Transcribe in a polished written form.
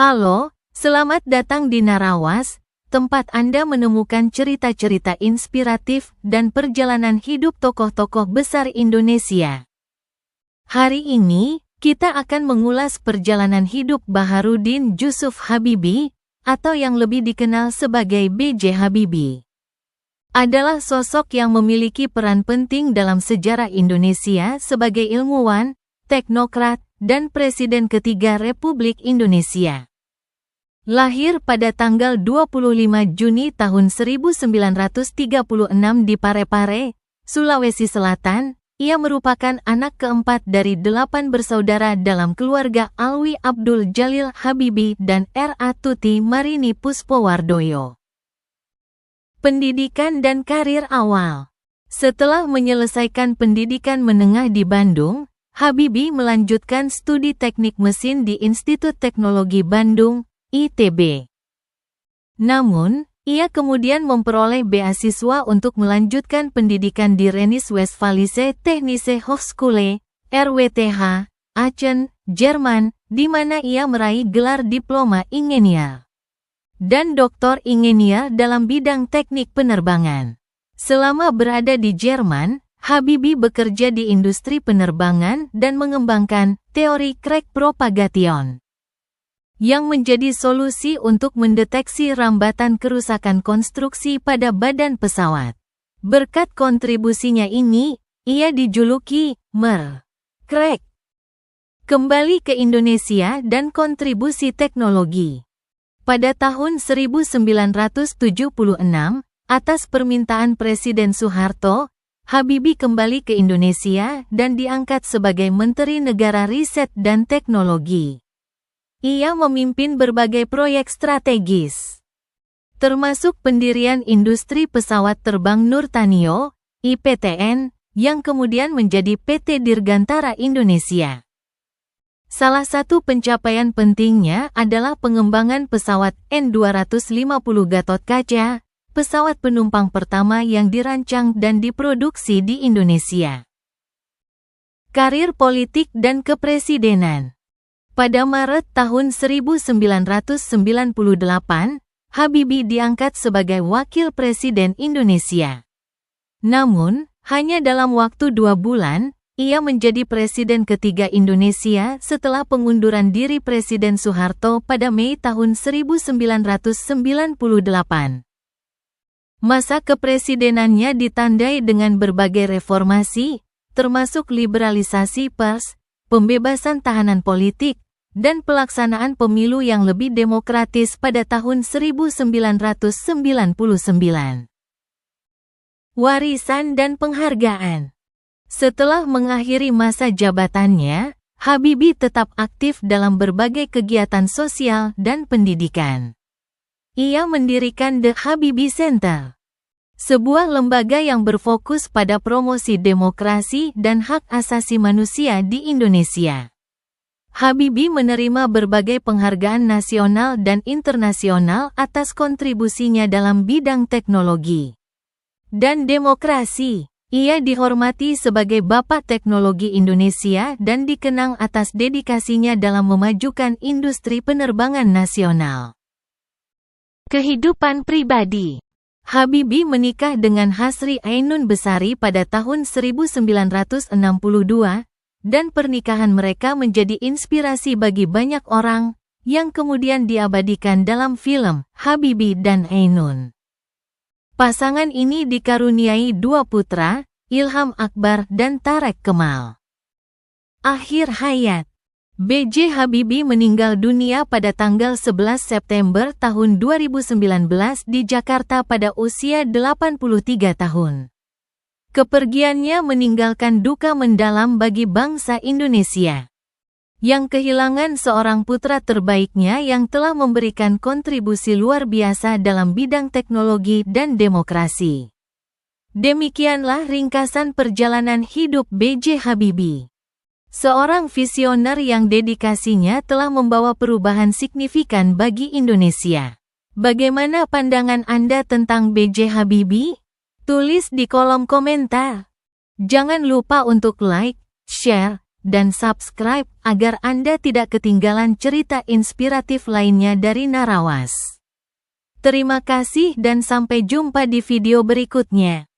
Halo, selamat datang di Narawas, tempat Anda menemukan cerita-cerita inspiratif dan perjalanan hidup tokoh-tokoh besar Indonesia. Hari ini, kita akan mengulas perjalanan hidup Baharudin Jusuf Habibie, atau yang lebih dikenal sebagai B.J. Habibie. Adalah sosok yang memiliki peran penting dalam sejarah Indonesia sebagai ilmuwan, teknokrat, dan Presiden ketiga Republik Indonesia. Lahir pada tanggal 25 Juni tahun 1936 di Parepare, Sulawesi Selatan, ia merupakan anak keempat dari 8 bersaudara dalam keluarga Alwi Abdul Jalil Habibie dan R.A. Tuti Marini Puspowardoyo. Pendidikan dan karir awal. Setelah menyelesaikan pendidikan menengah di Bandung, Habibie melanjutkan studi teknik mesin di Institut Teknologi Bandung, ITB. Namun, ia kemudian memperoleh beasiswa untuk melanjutkan pendidikan di Rennes-Westfalische Technische Hochschule, RWTH, Aachen, Jerman, di mana ia meraih gelar diploma ingenieur dan doktor ingenieur dalam bidang teknik penerbangan. Selama berada di Jerman, Habibie bekerja di industri penerbangan dan mengembangkan teori crack propagation, yang menjadi solusi untuk mendeteksi rambatan kerusakan konstruksi pada badan pesawat. Berkat kontribusinya ini, ia dijuluki Mer. Crack. Kembali ke Indonesia dan kontribusi teknologi. Pada tahun 1976, atas permintaan Presiden Soeharto, Habibie kembali ke Indonesia dan diangkat sebagai Menteri Negara Riset dan Teknologi. Ia memimpin berbagai proyek strategis, termasuk pendirian industri pesawat terbang Nurtanio, IPTN, yang kemudian menjadi PT Dirgantara Indonesia. Salah satu pencapaian pentingnya adalah pengembangan pesawat N250 Gatot-Kaca, pesawat penumpang pertama yang dirancang dan diproduksi di Indonesia. Karir politik dan kepresidenan. Pada Maret tahun 1998, Habibie diangkat sebagai Wakil Presiden Indonesia. Namun, hanya dalam waktu 2 bulan, ia menjadi Presiden ketiga Indonesia setelah pengunduran diri Presiden Soeharto pada Mei tahun 1998. Masa kepresidenannya ditandai dengan berbagai reformasi, termasuk liberalisasi pers, pembebasan tahanan politik, dan pelaksanaan pemilu yang lebih demokratis pada tahun 1999. Warisan dan penghargaan. Setelah mengakhiri masa jabatannya, Habibie tetap aktif dalam berbagai kegiatan sosial dan pendidikan. Ia mendirikan The Habibie Center, sebuah lembaga yang berfokus pada promosi demokrasi dan hak asasi manusia di Indonesia. Habibie menerima berbagai penghargaan nasional dan internasional atas kontribusinya dalam bidang teknologi dan demokrasi. Ia dihormati sebagai Bapak Teknologi Indonesia dan dikenang atas dedikasinya dalam memajukan industri penerbangan nasional. Kehidupan pribadi. Habibie menikah dengan Hasri Ainun Besari pada tahun 1962, dan pernikahan mereka menjadi inspirasi bagi banyak orang, yang kemudian diabadikan dalam film Habibie dan Ainun. Pasangan ini dikaruniai 2 putra, Ilham Akbar dan Tarek Kemal. Akhir hayat. B.J. Habibie meninggal dunia pada tanggal 11 September tahun 2019 di Jakarta pada usia 83 tahun. Kepergiannya meninggalkan duka mendalam bagi bangsa Indonesia, yang kehilangan seorang putra terbaiknya yang telah memberikan kontribusi luar biasa dalam bidang teknologi dan demokrasi. Demikianlah ringkasan perjalanan hidup B.J. Habibie, seorang visioner yang dedikasinya telah membawa perubahan signifikan bagi Indonesia. Bagaimana pandangan Anda tentang B.J. Habibie? Tulis di kolom komentar. Jangan lupa untuk like, share, dan subscribe agar Anda tidak ketinggalan cerita inspiratif lainnya dari Narawas. Terima kasih dan sampai jumpa di video berikutnya.